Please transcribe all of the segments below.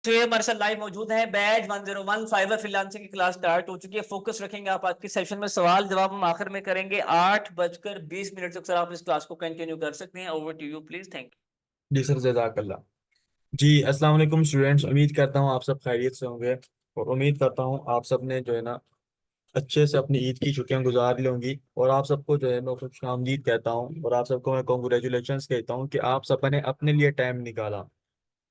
तो ये हमारे साथ लाइव मौजूद है। बैच 101 फाइवर फ्रीलांसिंग की क्लास स्टार्ट हो चुकी है। फोकस रखेंगे आप आज के सेशन में। सवाल जवाब हम आखिर में करेंगे 8:20 तक। सर आप इस क्लास को कंटिन्यू कर सकते हैं। Over to you please. Thank जी सर, जज़ाकल्ला। जी, अस्सलाम वालेकुम स्टूडेंट्स। उम्मीद करता हूँ आप सब खैरियत से होंगे और उम्मीद करता हूँ आप सब ने जो है ना अच्छे से अपनी ईद की छुट्टियां गुजार ली होंगी। और आप सबको जो है मैं खुशामदीद कहता हूँ और आप सबको मैं कॉन्ग्रेचुलेशंस कहता हूँ कि आप सबने अपने लिए टाइम निकाला।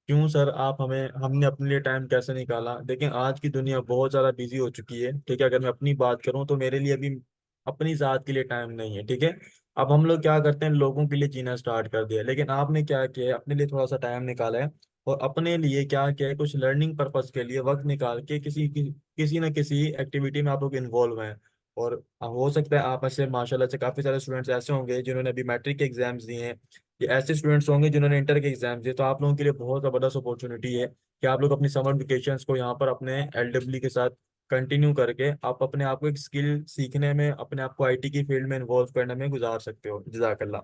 क्यों सर, आप हमें हमने अपने लिए टाइम कैसे निकाला? देखिए, आज की दुनिया बहुत ज़्यादा बिजी हो चुकी है। ठीक है, अगर मैं अपनी बात करूँ तो मेरे लिए अभी अपनी ज़ात के लिए टाइम नहीं है। ठीक है, अब हम लोग क्या करते हैं, लोगों के लिए जीना स्टार्ट कर दिया। लेकिन आपने क्या किया है, अपने लिए थोड़ा सा टाइम निकाला है और अपने लिए क्या किया है, कुछ लर्निंग पर्पस के लिए वक्त निकाल के किसी न किसी एक्टिविटी में आप लोग इन्वॉल्व हैं। और हो सकता है आप ऐसे माशाल्लाह से काफ़ी सारे स्टूडेंट्स ऐसे होंगे जिन्होंने अभी मैट्रिक के एग्जाम्स दिए हैं, ये ऐसे स्टूडेंट्स होंगे जिन्होंने इंटर के एग्जाम दिए। तो आप लोगों के लिए बहुत ज़बरदस्त अपॉर्चुनिटी है कि आप लोग अपनी समर वेकेशंस को यहाँ पर अपने एलडब्ल्यू के साथ कंटिन्यू करके आप अपने आप को एक स्किल सीखने में, अपने आप को आईटी की फील्ड में इन्वॉल्व करने में गुजार सकते हो। जजाकल्ला।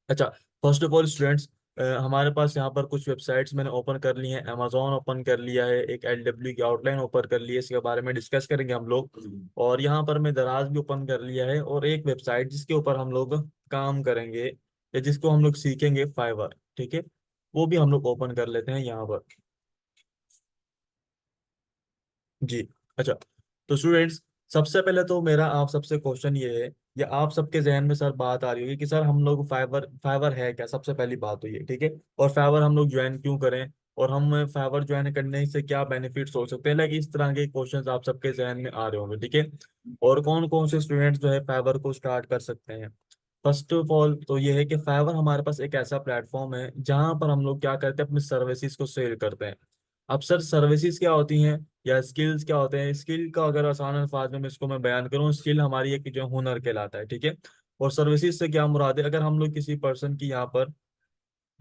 अच्छा, फर्स्ट ऑफ ऑल स्टूडेंट्स, हमारे पास यहाँ पर कुछ वेबसाइट्स मैंने ओपन कर ली हैं। अमेजोन ओपन कर लिया है, एक एलडब्ल्यू की आउटलाइन ओपन कर ली है, इसके बारे में डिस्कस करेंगे हम लोग। और यहाँ पर मैं दराज भी ओपन कर लिया है और एक वेबसाइट जिसके ऊपर हम लोग काम करेंगे या जिसको हम लोग सीखेंगे, फाइवर। ठीक है, वो भी हम लोग ओपन कर लेते हैं यहाँ पर। जी। अच्छा, तो स्टूडेंट्स, सबसे पहले तो मेरा आप सबसे क्वेश्चन ये है, या आप सबके जहन में सर बात आ रही होगी कि सर हम लोग फाइवर फाइवर है क्या? सबसे पहली बात तो ये, ठीक है। और फाइवर हम लोग ज्वाइन क्यों करें, और हम फाइवर ज्वाइन करने से क्या बेनिफिट्स हो सकते हैं, लाइक इस तरह के क्वेश्चंस आप सबके जहन में आ रहे होंगे। ठीक है, और कौन कौन से स्टूडेंट्स जो है फाइवर को स्टार्ट कर सकते हैं? फर्स्ट ऑफ ऑल तो ये है कि फाइवर हमारे पास एक ऐसा प्लेटफॉर्म है जहां पर हम लोग क्या करते हैं, अपनी सर्विसेज को सेल करते हैं। अब सर, सर्विसेज क्या होती हैं या स्किल्स क्या होते हैं? स्किल का अगर आसान अल्फाज में इसको मैं बयान करूँ, स्किल हमारी एक जो हुनर कहलाता है। ठीक है, और सर्विसेज से क्या मुराद है? अगर हम लोग किसी पर्सन की यहाँ पर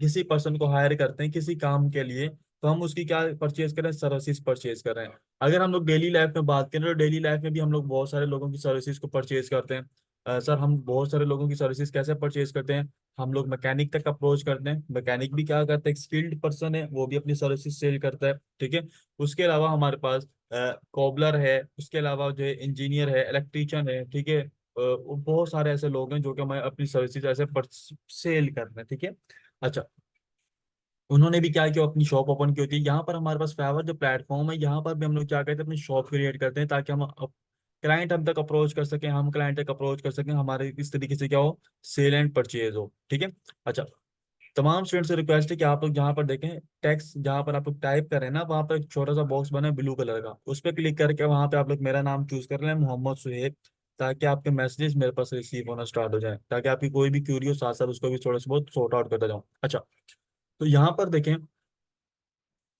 किसी पर्सन को हायर करते हैं किसी काम के लिए, तो हम उसकी क्या परचेज करें? सर्विसेज परचेज कर रहे हैं। अगर हम लोग डेली लाइफ में बात करें तो डेली लाइफ में भी हम लोग बहुत सारे लोगों की सर्विसेज को परचेज करते हैं। सर, हम बहुत सारे लोगों की सर्विसेज कैसे परचेज करते हैं? हम लोग मैकेनिक तक अप्रोच करते हैं। मैकेनिक भी क्या करता है, एक स्किल्ड पर्सन है, वो भी अपनी सर्विसेज सेल करता है। ठीक है, उसके अलावा हमारे पास कोबलर है, उसके अलावा जो है इंजीनियर है, इलेक्ट्रीशियन है। ठीक है, बहुत सारे ऐसे लोग हैं जो कि हमें अपनी सर्विसेज ऐसे सेल कर रहे हैं। ठीक है। अच्छा, उन्होंने भी क्या किया, अपनी शॉप ओपन की होती है। यहाँ पर हमारे पास फाइवर जो प्लेटफॉर्म है, यहाँ पर भी हम लोग क्या करते हैं, अपनी शॉप क्रिएट करते हैं ताकि हम क्लाइंट हम तक अप्रोच कर सकें, हम क्लाइंट तक अप्रोच कर सकें, हमारे इस तरीके से क्या हो, सेल एंड परचेज हो। ठीक है। अच्छा, तमाम स्टूडेंट से रिक्वेस्ट है कि आप लोग जहाँ पर देखें, टेक्स्ट जहाँ पर आप लोग टाइप करें ना, वहाँ पर एक छोटा सा बॉक्स बना है ब्लू कलर का, उस पर क्लिक करके वहाँ पे आप लोग मेरा नाम चूज कर लें, मोहम्मद सुहेब, ताकि आपके मैसेजेस मेरे पास रिसीव होना स्टार्ट हो जाए, ताकि आपकी कोई भी क्यूरी हो साथ साथ उसको भी थोड़ा सा बहुत सॉर्ट आउट करता जाऊँ। अच्छा, तो यहाँ पर देखें,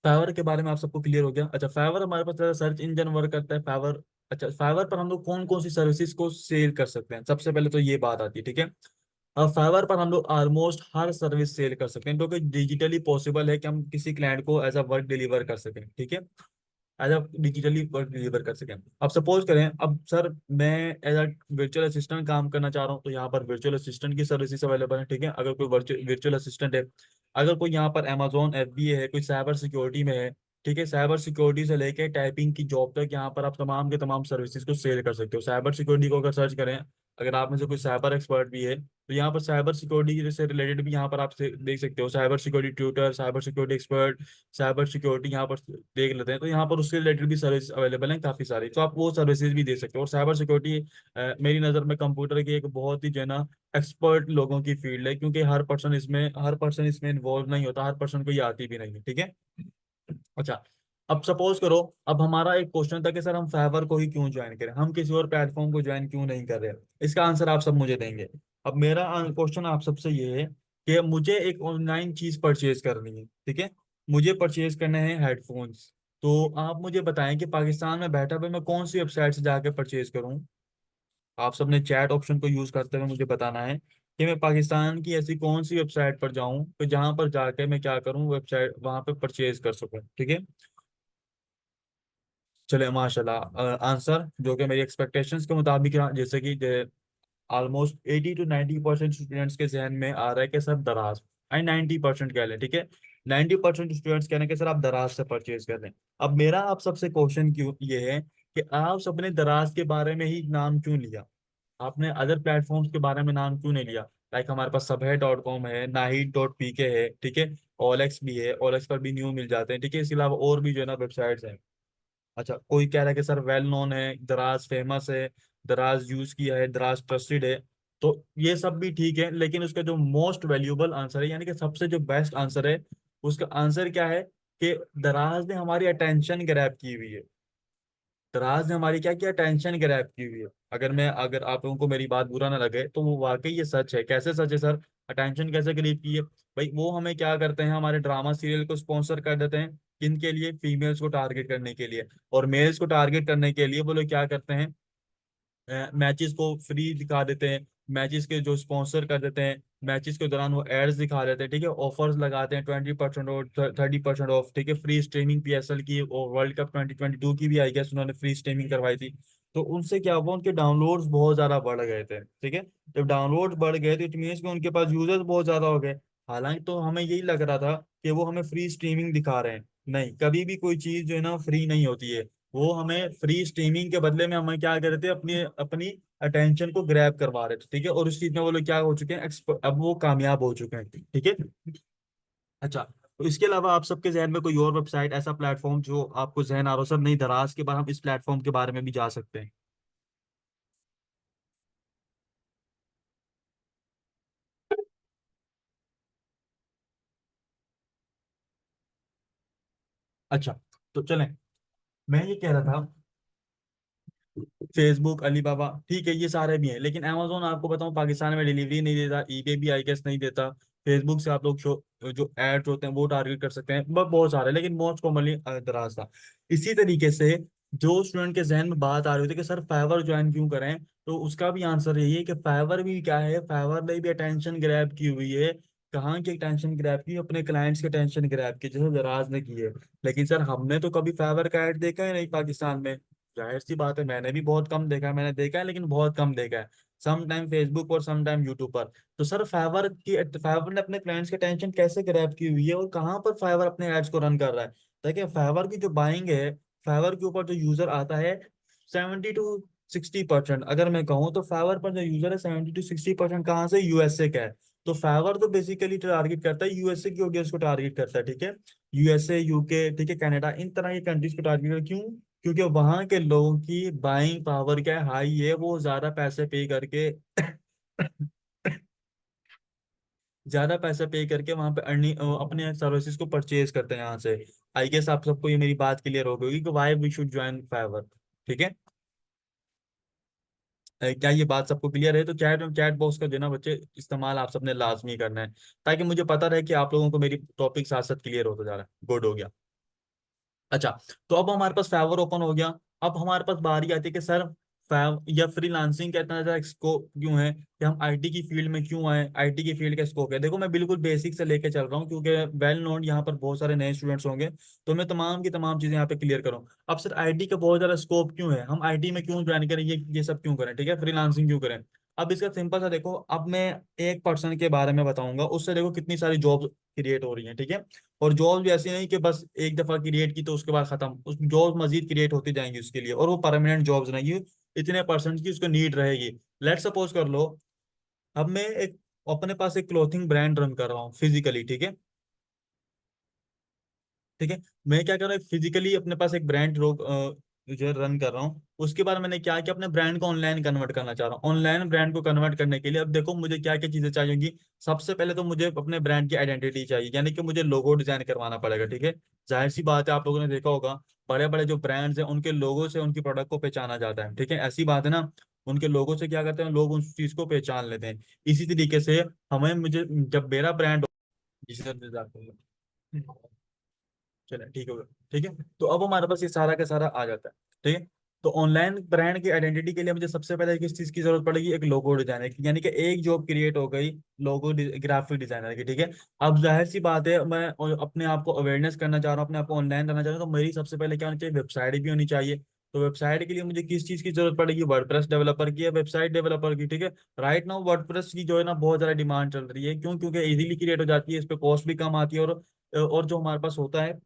फाइवर के बारे में आप सबको क्लियर हो गया। अच्छा, फाइवर हमारे पास सर्च इंजन वर्क करता है, फाइवर। अच्छा, फाइवर पर हम लोग कौन कौन सी सर्विसेज को सेल कर सकते हैं, सबसे पहले तो ये बात आती है। ठीक है, अब फाइवर पर हम लोग ऑलमोस्ट हर सर्विस सेल कर सकते हैं, क्योंकि डिजिटली पॉसिबल है कि हम किसी क्लाइंट को एज अ वर्क डिलीवर कर सकें। ठीक है, as a digitally work deliver कर सकें। अब सपोज करें, अब सर मैं एज अ वर्चुअल असिस्टेंट काम करना चाह रहा हूँ, तो यहाँ पर वर्चुअल असिस्टेंट की सर्विसेज अवेलेबल है। ठीक है, अगर कोई वर्चुअल असिस्टेंट है, अगर कोई यहाँ पर अमेजोन एफबीए है, कोई साइबर सिक्योरिटी में है। ठीक है, साइबर सिक्योरिटी से लेके टाइपिंग की जॉब तक यहाँ पर आप तमाम के तमाम सर्विसेज को सेल कर सकते हो। साइबर सिक्योरिटी को अगर सर्च करें, अगर आप में से कोई साइबर एक्सपर्ट भी है, तो यहाँ पर साइबर सिक्योरिटी से रिलेटेड भी यहाँ पर आप देख सकते हो, cyber security tutor, cyber security expert, cyber security यहाँ पर देख लेते हैं, तो यहाँ पर उससे रिलेटेड भी सर्विस अवेलेबल है काफ़ी सारी, तो आप वो सर्विसेज भी दे सकते हो। और साइबर सिक्योरिटी मेरी नज़र में कंप्यूटर की एक बहुत ही जो है ना एक्सपर्ट लोगों की फील्ड है, क्योंकि हर पर्सन इसमें इन्वॉल्व नहीं होता, हर पर्सन को ये आती भी नहीं है। ठीक है। अच्छा, अब सपोज करो, अब हमारा एक क्वेश्चन था कि सर हम फाइवर को ही क्यों ज्वाइन करें, हम किसी और प्लेटफॉर्म को ज्वाइन क्यों नहीं कर रहे? इसका आंसर आप सब मुझे देंगे। अब मेरा क्वेश्चन आप सबसे ये है कि मुझे एक ऑनलाइन चीज परचेज करनी है। ठीक है, मुझे परचेज करने हैं हेडफोन्स। तो आप मुझे बताएं कि पाकिस्तान में बैठा हुआ मैं कौन सी वेबसाइट से जाके परचेज करूं? आप सबने चैट ऑप्शन को यूज करते हुए मुझे बताना है कि मैं पाकिस्तान की ऐसी कौन सी वेबसाइट पर जाऊं तो जहां पर जाके मैं क्या करूं, वेबसाइट वहां पे परचेज कर सकूं। ठीक है, चले माशाल्लाह, आंसर जो कि मेरी एक्सपेक्टेशंस के मुताबिक है, जैसे कि ऑलमोस्ट 80 to 90% स्टूडेंट्स के जहन में आ रहा है कि सर दराज, आई 90% कह लें। ठीक है, 90% स्टूडेंट्स कह रहे हैं कि सर आप दराज से परचेज कर रहे हैं। अब मेरा आप सबसे क्वेश्चन क्यों ये है कि आप सबने दराज के बारे में ही नाम क्यों लिया, आपने अदर प्लेटफॉर्म्स के बारे में नाम क्यों नहीं लिया? लाइक हमारे पास सबहे.com है, नाहिद.pk है, ठीक है, ओलेक्स भी है, ओलेक्स पर भी न्यू मिल जाते हैं, ठीक है, इसके अलावा और भी जो है ना वेबसाइट्स हैं। अच्छा, कोई कह रहा है कि सर वेल नोन है, दराज फेमस है, दराज यूज किया है, दराज ट्रस्टेड है। तो ये सब भी ठीक है, लेकिन उसका जो मोस्ट वैल्यूएबल आंसर है, यानी कि सबसे जो बेस्ट आंसर है, उसका आंसर क्या है कि दराज ने हमारी अटेंशन ग्रैब की हुई है। दराज ने हमारी क्या किया, टेंशन ग्रैब की हुई है। अगर आप लोगों को मेरी बात बुरा ना लगे तो वो वाकई ये सच है। कैसे सच है सर? अटेंशन कैसे ग्रैब की है भाई? वो हमें क्या करते हैं, हमारे ड्रामा सीरियल को स्पॉन्सर कर देते हैं, किनके लिए? फीमेल्स को टारगेट करने के लिए। और मेल्स को टारगेट करने के लिए वो लोग क्या करते हैं, मैचेस को फ्री दिखा देते हैं, मैचेस के जो स्पॉन्सर कर देते हैं, मैचेस के दौरान वो एड्स दिखा देते हैं, ठीक है, ऑफर्स लगाते हैं, 20% और 30% ऑफ, ठीक है, फ्री स्ट्रीमिंग PSL की और वर्ल्ड कप 2022 की भी आई गेस उन्होंने फ्री स्ट्रीमिंग करवाई थी। तो उनसे क्या हुआ, उनके डाउनलोड्स बहुत ज्यादा बढ़ गए थे, ठीक है। जब डाउनलोड बढ़ गए तो इट मीन्स कि उनके पास यूजर्स बहुत ज्यादा हो गए। हालांकि तो हमें यही लग रहा था कि वो हमें फ्री स्ट्रीमिंग दिखा रहे हैं। नहीं, कभी भी कोई चीज जो है ना फ्री नहीं होती है। वो हमें फ्री स्ट्रीमिंग के बदले में हमें क्या कर रहे थे, अपनी अपनी अटेंशन को ग्रैब करवा रहे थे, ठीक है। और उस चीज में वो लोग क्या हो चुके हैं, अब वो कामयाब हो चुके हैं, ठीक है। अच्छा, तो इसके अलावा आप सबके जहन में कोई और वेबसाइट, ऐसा प्लेटफॉर्म जो आपको जहन आ रहा हो, सर नहीं दराज के बाद हम इस प्लेटफॉर्म के बारे में भी जा सकते हैं? अच्छा, तो चलें, मैं ये कह रहा था, फेसबुक, अलीबाबा, ठीक है, ये सारे भी हैं, लेकिन अमेजोन आपको बताऊं पाकिस्तान में डिलीवरी नहीं देता, ईबे भी आई गेस नहीं देता। फेसबुक से आप लोग जो एड्स होते हैं वो टारगेट कर सकते हैं, बहुत सारे, लेकिन मोस्ट कॉमनली दराज था। इसी तरीके से जो स्टूडेंट के जहन में बात आ रही थी कि सर फाइवर ज्वाइन क्यों करें, तो उसका भी आंसर यही है कि फाइवर भी क्या है, फाइवर ने भी अटेंशन ग्रैब की हुई है। कहाँ की अटेंशन ग्रैब की? अपने क्लाइंट्स की अटेंशन ग्रैब की, जैसे दराज ने की है। लेकिन सर हमने तो कभी फाइवर का ऐड देखा है नहीं पाकिस्तान में। जाहिर सी बात है, मैंने भी बहुत कम देखा है, मैंने देखा है लेकिन बहुत कम देखा है, सम टाइम फेसबुक और सम टाइम यूट्यूब पर। तो सर फाइवर ने अपने क्लाइंट्स की अटेंशन कैसे ग्रैब की हुई है, और कहाँ पर फाइवर अपने एड्स को रन कर रहा है? देखिए, फाइवर की जो बाइंग है, फाइवर के ऊपर जो यूजर आता है, 70 to 60%, अगर मैं कहूँ तो फाइवर पर जो यूजर है 70 to 60% कहाँ से, यूएसए का है। तो फाइवर तो बेसिकली टारगेट करता है यूएसए की ऑडियंस को टारगेट करता है, ठीक है, यूएसए, यूके, ठीक है, कनाडा, इन तरह की कंट्रीज को टारगेट करता है। क्यों? क्योंकि वहां के लोगों की बाइंग पावर क्या है, हाई है, वो ज्यादा पैसे पे करके ज्यादा पैसा पे करके वहां पे अर्निंग, अपने सर्विसेज को परचेज करते हैं यहाँ से। आई गेस आप सबको ये मेरी बात क्लियर हो गई कि why we should join Fiverr, ठीक है। क्या ये बात सबको क्लियर है? तो चैट चैट बॉक्स का जो है ना बच्चे, इस्तेमाल आप सबने लाजमी करना है, ताकि मुझे पता रहे कि आप लोगों को मेरी टॉपिक साथ साथ क्लियर होता जा रहा है। गुड हो गया। अच्छा, तो अब हमारे पास फाइवर ओपन हो गया। अब हमारे पास बारी आती है कि सर फाइव या फ्रीलांसिंग का इतना ज्यादा स्कोप क्यों है, कि हम आईटी की फील्ड में क्यों आए, आईटी की फील्ड का स्कोप है। देखो, मैं बिल्कुल बेसिक से लेके चल रहा हूँ, क्योंकि वेल नोन यहाँ पर बहुत सारे नए स्टूडेंट्स होंगे, तो मैं तमाम की तमाम चीजें यहाँ पे क्लियर करूँ। अब सर आईटी का बहुत ज्यादा स्कोप क्यों है, हम आईटी में क्यों ज्वाइन करें, ये सब क्यों करें, ठीक है, फ्रीलांसिंग क्यों करें? अब इसका सिंपल सा देखो, अब मैं एक पर्सन के बारे में बताऊंगा, उससे देखो कितनी सारी जॉब क्रिएट हो रही हैं, ठीक है। और जॉब भी ऐसी नहीं कि बस एक दफा क्रिएट की तो उसके बाद खत्म, उस जॉब मजीद क्रिएट होती जाएंगी उसके लिए, और वो परमानेंट जॉब्स नहीं है, इतने परसेंट की उसको नीड रहेगी। लेट सपोज कर लो, अब मैं एक अपने पास एक क्लोथिंग ब्रांड रन कर रहा हूँ फिजिकली, ठीक है, ठीक है। मैं क्या कर रहा हूँ, फिजिकली अपने पास एक ब्रांड जो है रन कर रहा हूँ, उसके बाद मैंने क्या किया, अपने ब्रांड को ऑनलाइन कन्वर्ट करना चाह रहा हूँ। ऑनलाइन ब्रांड को कन्वर्ट करने के लिए अब देखो मुझे क्या क्या चीजें चाहिएगी। सबसे पहले तो मुझे अपने ब्रांड की आइडेंटिटी चाहिए, यानी कि मुझे लोगो डिजाइन करवाना पड़ेगा, ठीक है। जाहिर सी बात है, आप लोगों ने देखा होगा, बड़े बड़े जो ब्रांड्स हैं उनके लोगो से उनकी प्रोडक्ट को पहचाना जाता है, ठीक है, ऐसी बात है ना। उनके लोगो से क्या करते हैं, लोग उस चीज को पहचान लेते हैं। इसी तरीके से हमें मुझे जब मेरा ब्रांड, चले ठीक होगा, ठीक है। तो अब हमारे पास ये सारा का सारा आ जाता है, ठीक है। तो ऑनलाइन ब्रांड की आइडेंटिटी के लिए मुझे सबसे पहले किस चीज की जरूरत पड़ेगी, एक लोगो डिजाइनर की, यानी कि एक जॉब क्रिएट हो गई लोगो ग्राफिक डिजाइनर की, ठीक है। अब जाहिर सी बात है, मैं अपने आप को अवेयरनेस करना चाह रहा हूँ, अपने आप को ऑनलाइन करना चाह रहा हूँ, तो मेरी सबसे पहले क्या होनी चाहिए, वेबसाइट भी होनी चाहिए। तो वेबसाइट के लिए मुझे किस चीज की जरूरत पड़ेगी, वर्डप्रेस डेवलपर की या वेबसाइट डेवलपर की, ठीक है। राइट नाउ वर्डप्रेस की जो है ना बहुत ज्यादा डिमांड चल रही है, क्यों, क्योंकि इजीली क्रिएट हो जाती है, इस पे कॉस्ट भी कम आती है, और जो हमारे पास होता है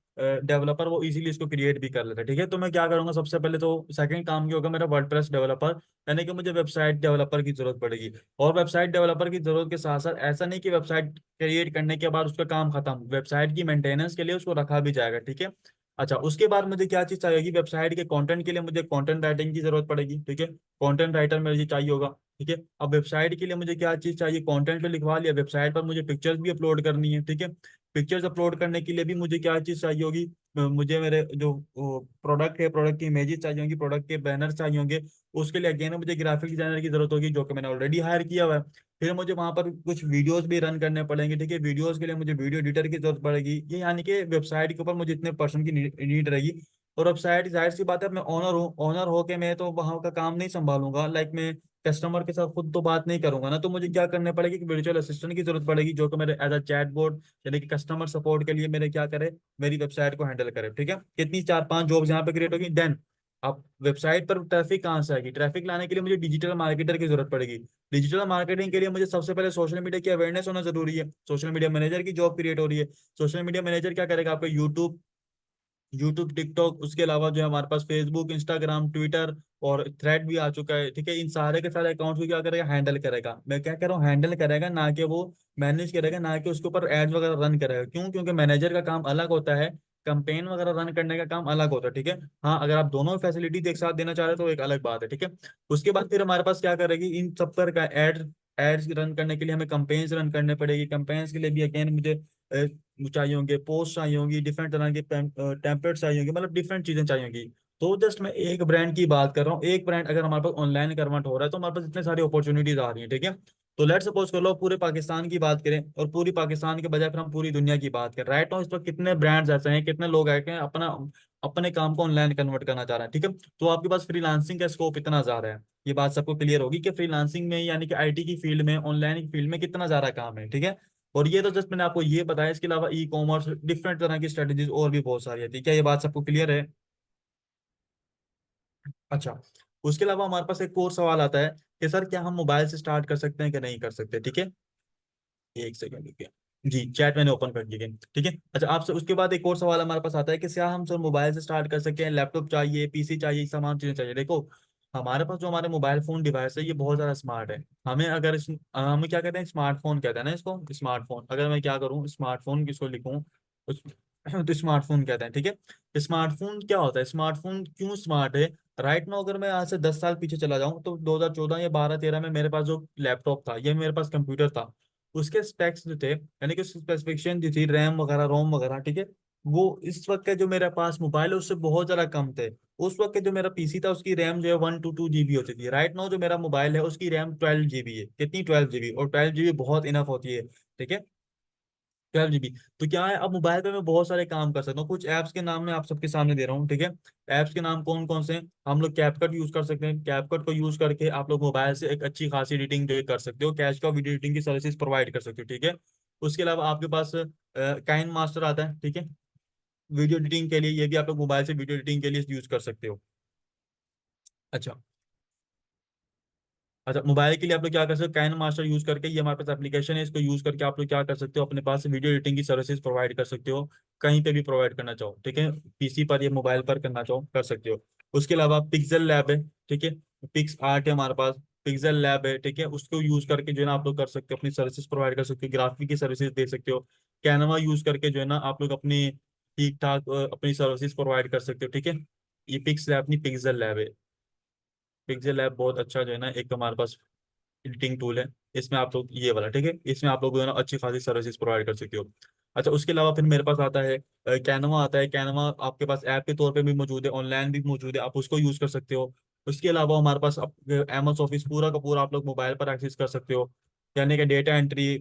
डेवलपर वो इजीली इसको क्रिएट भी कर लेता है, ठीक है। तो मैं क्या करूंगा, सबसे पहले तो सेकंड काम क्या होगा मेरा, वर्डप्रेस डेवलपर, यानी कि मुझे वेबसाइट डेवलपर की जरूरत पड़ेगी। और वेबसाइट डेवलपर की जरूरत के साथ साथ ऐसा नहीं कि वेबसाइट क्रिएट करने के बाद उसका काम खत्म, वेबसाइट की मेंटेनेंस के लिए उसको रखा भी जाएगा, ठीक है। अच्छा, उसके बाद मुझे क्या चीज चाहिएगी, वेबसाइट के कंटेंट के लिए मुझे कंटेंट राइटिंग की जरूरत पड़ेगी, ठीक है। कंटेंट राइटर मुझे चाहिए होगा, ठीक है। अब वेबसाइट के लिए मुझे क्या चीज चाहिए, कंटेंट तो लिखवा लिया, वेबसाइट पर मुझे पिक्चर्स भी अपलोड करनी है, ठीक है। पिक्चर्स अपलोड करने के लिए भी मुझे क्या चीज चाहिए होगी, मुझे मेरे जो प्रोडक्ट है, प्रोडक्ट की इमेजेस चाहिए होंगी, प्रोडक्ट के बैनर चाहिए होंगे। उसके लिए अगेन मुझे ग्राफिक डिजाइनर की जरूरत होगी, जो कि मैंने ऑलरेडी हायर किया हुआ है। फिर मुझे वहां पर कुछ वीडियोस भी रन करने पड़ेंगे, ठीक है। वीडियोस के लिए मुझे वीडियो एडिटर की जरूरत पड़ेगी, ये यानी कि वेबसाइट के ऊपर मुझे इतने पर्सन की नीड रहेगी। और वेबसाइट जाहिर सी बात है, मैं ओनर हूँ, ओनर होके मैं तो वहां का काम नहीं संभालूंगा, लाइक मैं कस्टमर के साथ खुद तो बात नहीं करूंगा ना, तो मुझे क्या करने पड़ेगी कि वर्चुअल असिस्टेंट की जरूरत पड़ेगी, जो कि मेरे एज अ चैट बोर्ड, यानी कि कस्टमर सपोर्ट के लिए मेरे क्या करे, मेरी वेबसाइट को हैंडल करे, ठीक है। कितनी 4-5 जॉब्स यहाँ पे क्रिएट होगी। देन अब वेबसाइट पर ट्रैफिक कहाँ से आएगी, ट्रैफिक लाने के लिए मुझे डिजिटल मार्केटर की जरूरत पड़ेगी। डिजिटल मार्केटिंग के लिए मुझे सबसे पहले सोशल मीडिया की अवेयरनेस होना जरूरी है, सोशल मीडिया मैनेजर की जॉब क्रिएट हो रही है। सोशल मीडिया मैनेजर क्या करेगा, आपका यूट्यूब टिकटॉक, उसके अलावा जो है हमारे पास फेसबुक, इंस्टाग्राम, ट्विटर और थ्रेड भी आ चुका है, ठीक है। इन सारे के सारे अकाउंट्स को क्या करेगा, हैंडल करेगा। मैं क्या कह रहा हूँ, हैंडल करेगा, ना कि वो मैनेज करेगा, ना कि उसके ऊपर एड्स वगैरह रन करेगा। क्यों, क्योंकि मैनेजर का काम अलग होता है, कंपेन वगैरह रन करने का काम अलग होता है, ठीक है। हाँ, अगर आप दोनों फैसिलिटी एक साथ देना चाह रहे हो तो एक अलग बात है, ठीक है। उसके बाद फिर हमारे पास क्या करेगी, इन सब पर का एड्स रन करने के लिए हमें कंपेन्स रन करने पड़ेगी। कंपेन्स के लिए भी अगेन मुझे चाहिए होंगे, पोस्ट चाहिए होंगी, डिफरेंट तरह के टेम्पलेट चाहिए होंगे, मतलब डिफरेंट चीजें चाहिए होंगी। तो जस्ट मैं एक ब्रांड की बात कर रहा हूँ, एक ब्रांड अगर हमारे पास ऑनलाइन कन्वर्ट हो रहा है तो हमारे पास इतने सारी अपॉर्चुनिटीज आ रही है, ठीक है। तो लेट सपोज कर लो पूरे पाकिस्तान की बात करें, और पूरी पाकिस्तान के बजाय फिर हम पूरी दुनिया की बात करें, राइट नाउ इस पर कितने ब्रांड्स ऐसे हैं, कितने लोग ऐसे हैं अपना अपने काम को ऑनलाइन कन्वर्ट करना चाह रहे हैं, ठीक है। तो आपके पास फ्रीलांसिंग का स्कोप इतना ज्यादा है, ये बात सबको क्लियर होगी कि फ्रीलांसिंग में यानी कि आईटी की फील्ड में, ऑनलाइन की फील्ड में कितना ज्यादा काम है, ठीक है। और ये तो जस्ट मैंने आपको ये बताया, इसके अलावा ई कॉमर्स, डिफरेंट तरह की स्ट्रेटेजीज और भी बहुत सारी है, ठीक है। ये बात सबको क्लियर है। अच्छा, उसके अलावा हमारे पास एक और सवाल आता है कि सर क्या हम मोबाइल से स्टार्ट कर सकते हैं कि नहीं कर सकते, ठीक है। एक सेकंड रुकिए। जी, चैट मैंने ओपन कर दिया, ठीक है। अच्छा, आपसे उसके बाद एक और सवाल हमारे पास आता है कि क्या हम सर मोबाइल से स्टार्ट कर सकते हैं, लैपटॉप चाहिए, पीसी चाहिए, तमाम चीजें चाहिए। देखो, हमारे पास जो हमारे मोबाइल फोन डिवाइस है ये बहुत ज्यादा स्मार्ट है। हमें अगर हमें क्या कहते हैं, स्मार्टफोन कहते हैं ना इसको, स्मार्टफोन। अगर मैं क्या करूँ, स्मार्टफोन किसको लिखूँ उस तो स्मार्टफोन कहते हैं, ठीक है। स्मार्टफोन क्या होता है, स्मार्टफोन क्यों स्मार्ट है। राइट नाउ अगर मैं आज से 10 साल पीछे चला जाऊं तो 2014 या 12-13 में मेरे पास जो लैपटॉप था या मेरे पास कंप्यूटर था, उसके स्पेक्स जो थे, यानी कि स्पेसिफिकेशन जो थी, रैम वगैरह, रोम वगैरह, ठीक है, वो इस वक्त के जो मेरे पास मोबाइल है उससे बहुत ज्यादा कम थे। उस वक्त के जो मेरा पीसी था उसकी रैम जो है 1 to 2 GB होती थी। राइट नाउ जो मेरा मोबाइल है उसकी रैम 12 GB है। कितनी, 12 GB, और 12 GB बहुत इनफ होती है, ठीक है। 12 GB। तो क्या है, अब मोबाइल पे मैं बहुत सारे काम कर सकता हूँ। कुछ ऐप्स के नाम मैं आप सबके सामने दे रहा हूँ, ठीक है। ऐप्स के नाम कौन कौन से हैं, हम लोग कैपकट यूज कर सकते हैं। कैपकट को यूज करके आप लोग मोबाइल से एक अच्छी खासी एडिटिंग जो है कर सकते हो, कैश का वीडियो एडिटिंग की सर्विसेज प्रोवाइड कर सकते हो, ठीक है। उसके अलावा आपके पास काइन मास्टर आता है, ठीक है, वीडियो एडिटिंग के लिए। ये भी आप लोग मोबाइल से वीडियो एडिटिंग के लिए यूज कर सकते हो। अच्छा, अच्छा, मोबाइल के लिए आप लोग क्या कर सकते हो, कैन मास्टर यूज करके, ये हमारे पास एप्लीकेशन है, इसको यूज करके आप लोग क्या कर सकते हो, अपने पास वीडियो एडिटिंग की सर्विसेज प्रोवाइड कर सकते हो, कहीं पे भी प्रोवाइड करना चाहो, ठीक है। पीसी पर या मोबाइल पर करना चाहो कर सकते हो। उसके अलावा पिक्सल लैब है, ठीक है, पिक्स आर्ट है हमारे पास, पिक्सल लैब है, ठीक है, उसको यूज करके जो है ना आप लोग कर सकते हो, अपनी सर्विसेज प्रोवाइड कर सकते हो, ग्राफिक की सर्विसेज दे सकते हो। कैनवा यूज करके जो है ना आप लोग अपनी ठीक ठाक अपनी सर्विसेज प्रोवाइड कर सकते हो, ठीक है। ये पिक्स लैब नहीं, पिक्सल लैब है। पिक्सल लैब बहुत अच्छा जो है ना एक हमारे पास एडिटिंग टूल है। इसमें आप लोग ये वाला, ठीक है, इसमें आप लोग जो है ना अच्छी खासी सर्विसेज प्रोवाइड कर सकते हो। अच्छा, उसके अलावा फिर मेरे पास आता है कैनवा आता है। कैनवा आपके पास ऐप के तौर पे भी मौजूद है, ऑनलाइन भी मौजूद है, आप उसको यूज कर सकते हो। उसके अलावा हमारे पास एमएस ऑफिस पूरा का पूरा आप लोग मोबाइल पर एक्सेस कर सकते हो, यानी कि डेटा एंट्री,